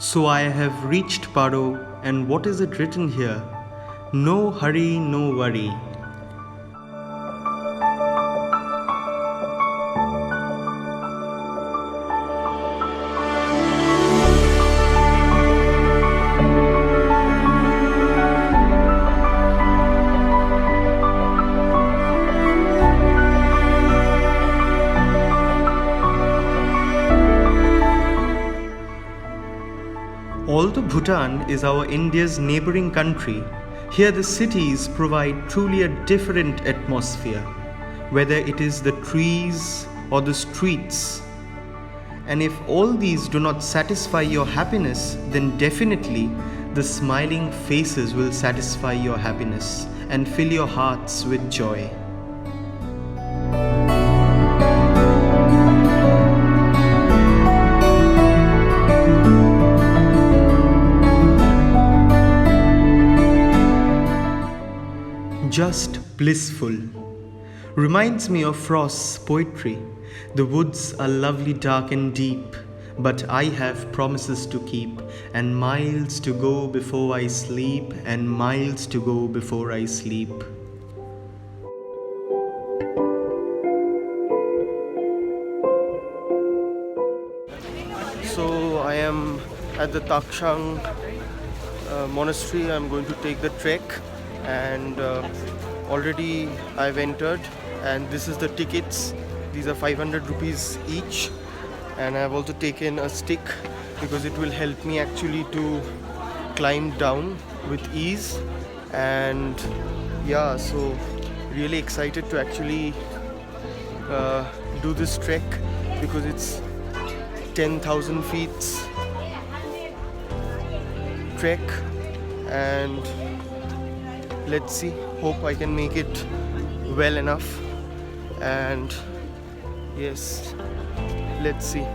So I have reached Paro, and what is it written here? No hurry, no worry. Although Bhutan is our India's neighboring country, here the cities provide truly a different atmosphere, whether it is the trees or the streets. And if all these do not satisfy your happiness, then definitely the smiling faces will satisfy your happiness and fill your hearts with joy. Just blissful. Reminds me of Frost's poetry. The woods are lovely, dark and deep, but I have promises to keep, and miles to go before I sleep, and miles to go before I sleep. So I am at the Takhsang Monastery. I'm going to take the trek, and already I've entered, and this is the tickets. These are 500 rupees each, and I've also taken a stick because it will help me actually to climb down with ease. And yeah, so really excited to actually do this trek because it's 10,000 feet trek, and let's see, hope I can make it well enough. And yes, let's see.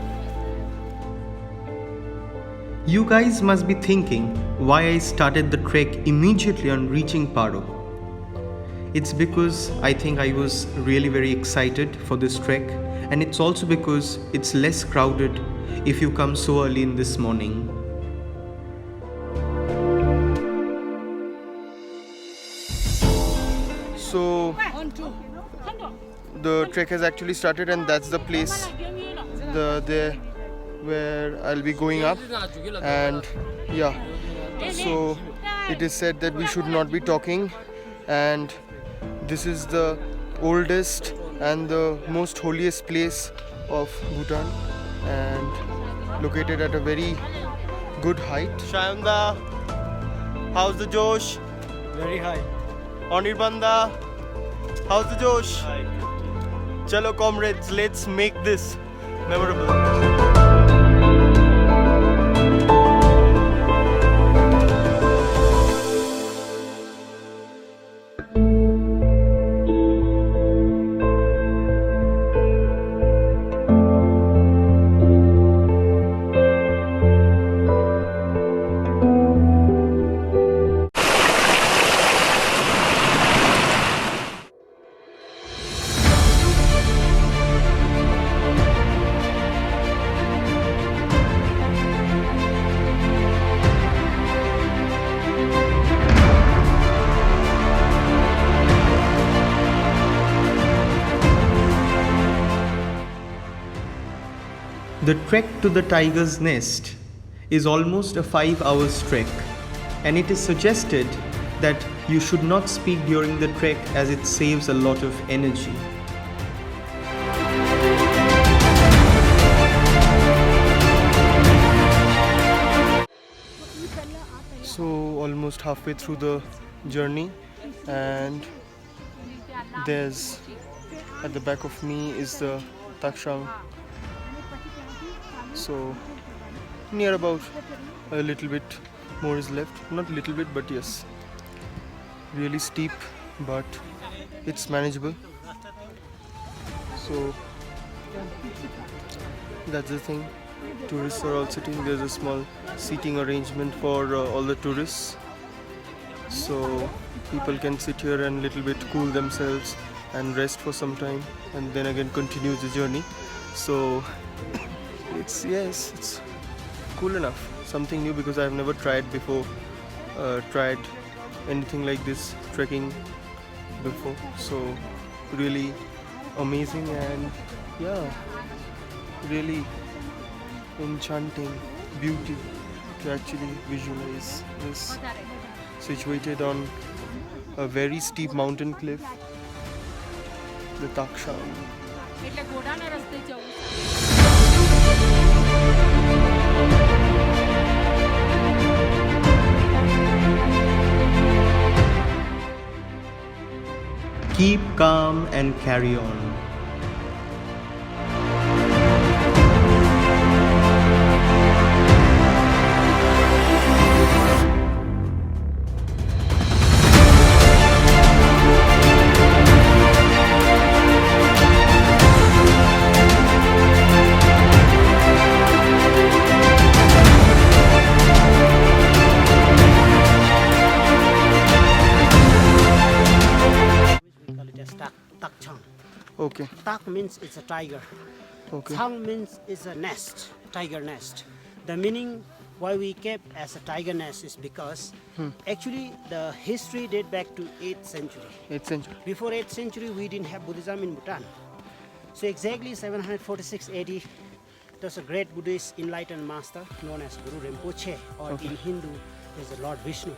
You guys must be thinking why I started the trek immediately on reaching Paro. It's because I think I was really very excited for this trek, and it's also because it's less crowded if you come so early in this morning. So the trek has actually started, and that's the place there where I'll be going up. And yeah, so it is said that we should not be talking, and this is the oldest and the most holiest place of Bhutan, and located at a very good height. Shayanda, how's the Josh? Very high. Anirbanda, how's the Josh? Chalo comrades, let's make this memorable. The trek to the tiger's nest is almost a 5-hour trek, and it is suggested that you should not speak during the trek as it saves a lot of energy. So almost halfway through the journey, and there's at the back of me is the Takhsang. So near about a little bit more is left, not a little bit, but yes, really steep, but it's manageable. So that's the thing. Tourists are all sitting. There's a small seating arrangement for all the tourists, so people can sit here and little bit cool themselves and rest for some time, and then again continue the journey. So it's cool enough. something new because I've never tried before, tried anything like this trekking before. So really amazing and yeah, really enchanting beauty to actually visualize this, situated on a very steep mountain cliff, the Takhsang. Keep calm and carry on. Takhsang. Okay. Tak means it's a tiger. Okay. Tsang means it's a nest, tiger nest. The meaning why we kept as a tiger nest is because actually the history date back to 8th century. 8th century. Before 8th century we didn't have Buddhism in Bhutan. So exactly 746 AD, there's a great Buddhist enlightened master known as Guru Rinpoche, or in Hindu is the Lord Vishnu.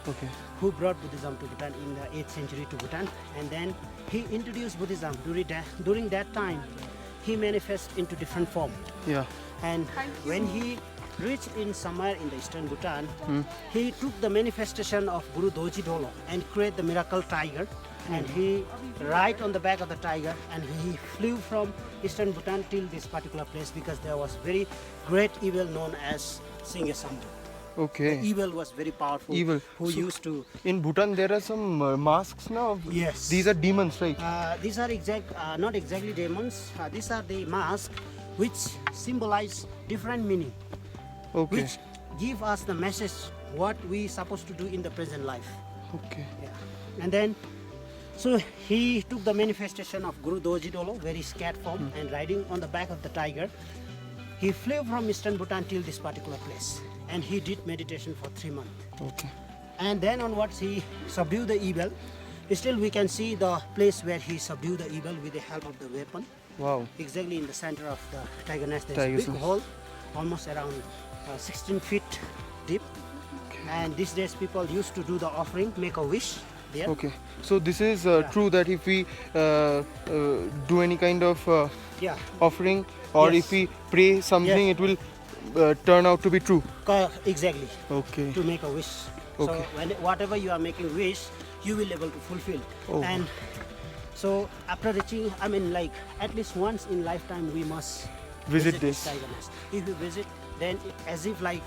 Okay. Who brought Buddhism to Bhutan in the 8th century to Bhutan, and then he introduced Buddhism. During that time, he manifested into different form. Yeah. And when he reached in somewhere in the eastern Bhutan, he took the manifestation of Guru Doji Dolo and created the miracle tiger. And he ride on the back of the tiger, and he flew from eastern Bhutan till this particular place because there was very great evil known as Singasambu. Okay. The evil was very powerful. Evil. Who used to. In Bhutan, there are some masks now. Yes. These are demons, right? These are not exactly demons. These are the masks which symbolize different meaning. Okay. Which give us the message what we supposed to do in the present life. Okay. Yeah. And then, so he took the manifestation of Guru Doji Dolo, very scared form, and riding on the back of the tiger, he flew from eastern Bhutan till this particular place. And he did meditation for 3 months. Okay. And then onwards he subdued the evil. Still we can see the place where he subdued the evil with the help of the weapon. Wow. Exactly in the center of the tiger nest there Tiger's is a big nest. hole, almost around 16 feet deep. Okay. And these days people used to do the offering, make a wish there. Okay. So this is true that if we do any kind of offering, or Yes. if we pray something, Yes. it will turn out to be true. Exactly. Okay. To make a wish. Okay. So whatever you are making wish, you will able to fulfill. Oh. And so after reaching, I mean, like at least once in lifetime we must Visit this. tiger nest. If we visit, then as if like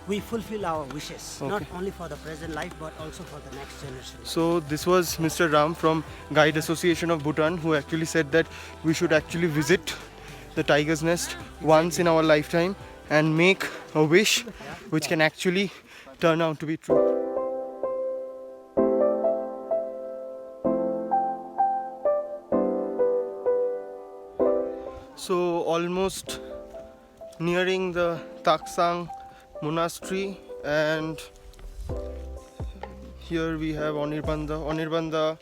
we fulfill our wishes, not Okay. only for the present life but also for the next generation. So this was Mr. Ram from Guide Association of Bhutan, who actually said that we should actually visit the tiger's nest once in our lifetime and make a wish which can actually turn out to be true. So almost nearing the Takhsang Monastery, and here we have Anirbandha. Anirbandha,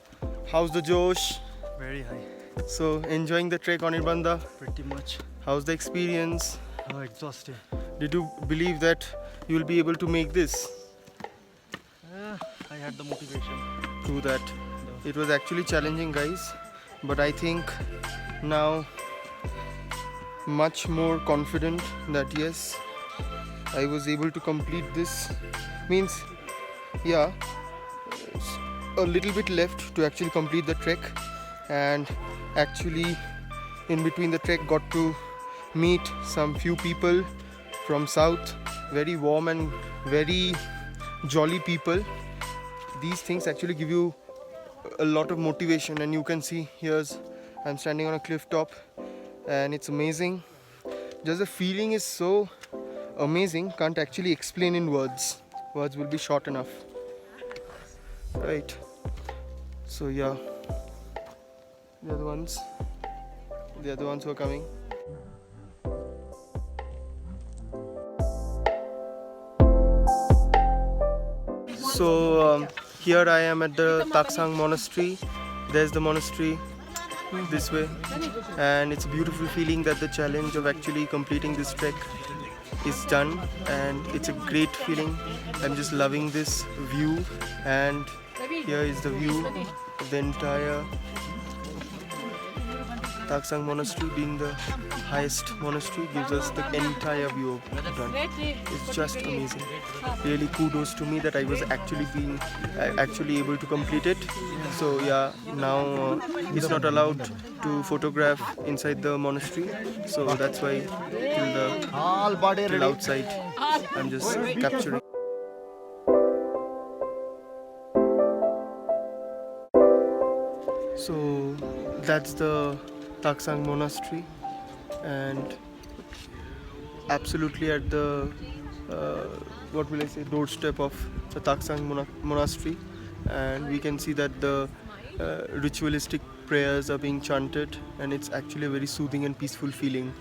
how's the Josh? Very high, So enjoying the trek, Anirbandha? pretty much. How's the experience? Exhausting. Did you believe that you will be able to make this? I had the motivation. True that. It was actually challenging, guys, but I think now much more confident that yes, I was able to complete this. Means, yeah, a little bit left to actually complete the trek, and actually in between the trek got to meet some few people from south, very warm and very jolly people. These things actually give you a lot of motivation, and you can see here's I'm standing on a cliff top and it's amazing. Just the feeling is so amazing, can't actually explain in words. Words will be short enough, right? So yeah, the other ones who are coming. So here I am at the Takhsang Monastery. There's the monastery this way, and it's a beautiful feeling that the challenge of actually completing this trek is done, and it's a great feeling. I'm just loving this view, and here is the view of the entire Takhsang Monastery. Being the highest monastery gives us the entire view of Bhutan. It's just amazing. Really kudos to me that I was actually able to complete it. So yeah, now it's not allowed to photograph inside the monastery, so that's why till outside I'm just capturing. So that's the Takhsang Monastery, and absolutely at the doorstep of the Takhsang Monastery, and we can see that the ritualistic prayers are being chanted, and it's actually a very soothing and peaceful feeling.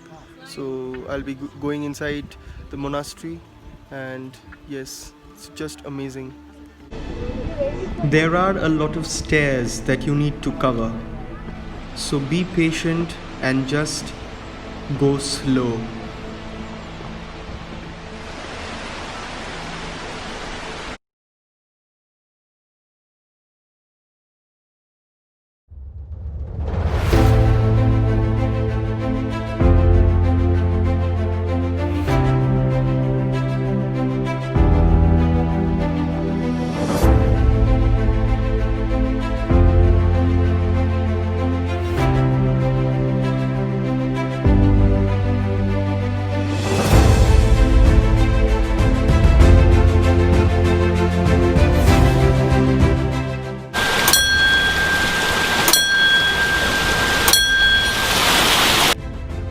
So I'll be going inside the monastery, and yes, it's just amazing. There are a lot of stairs that you need to cover, so be patient and just go slow.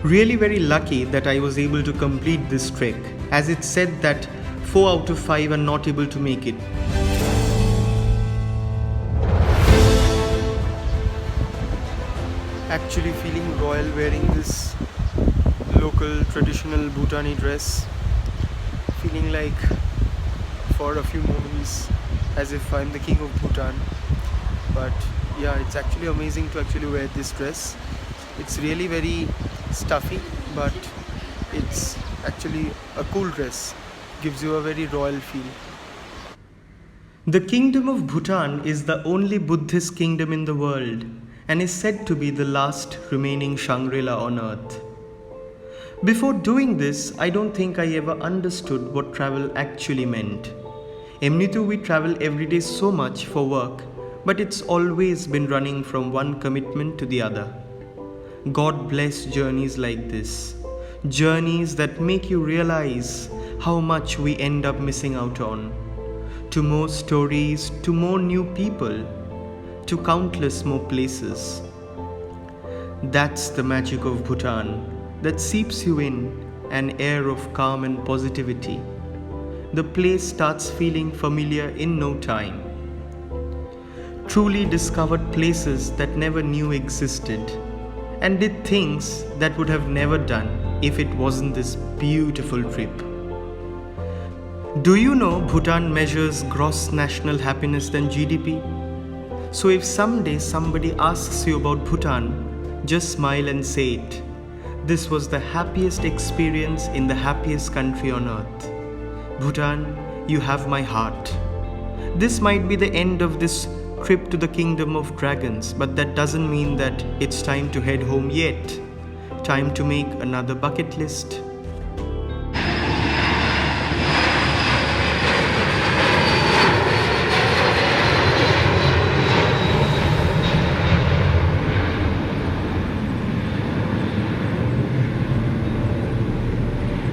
Really very lucky that I was able to complete this trek, as it's said that 4 out of 5 are not able to make it. Actually feeling royal wearing this local traditional Bhutanese dress. Feeling like for a few moments as if I'm the king of Bhutan. But yeah, it's actually amazing to actually wear this dress. It's really very stuffy, but it's actually a cool dress. Gives you a very royal feel. The Kingdom of Bhutan is the only Buddhist kingdom in the world and is said to be the last remaining Shangri-La on earth. Before doing this, I don't think I ever understood what travel actually meant. Emnitu, we travel every day so much for work, but it's always been running from one commitment to the other. God bless journeys like this. Journeys that make you realize how much we end up missing out on. To more stories, to more new people, to countless more places. That's the magic of Bhutan that seeps you in an air of calm and positivity. The place starts feeling familiar in no time. Truly discovered places that never knew existed, and did things that would have never done if it wasn't this beautiful trip. Do you know Bhutan measures gross national happiness than GDP? So if someday somebody asks you about Bhutan, just smile and say it. This was the happiest experience in the happiest country on earth. Bhutan, you have my heart. This might be the end of this trip to the Kingdom of Dragons, but that doesn't mean that it's time to head home yet. Time to make another bucket list.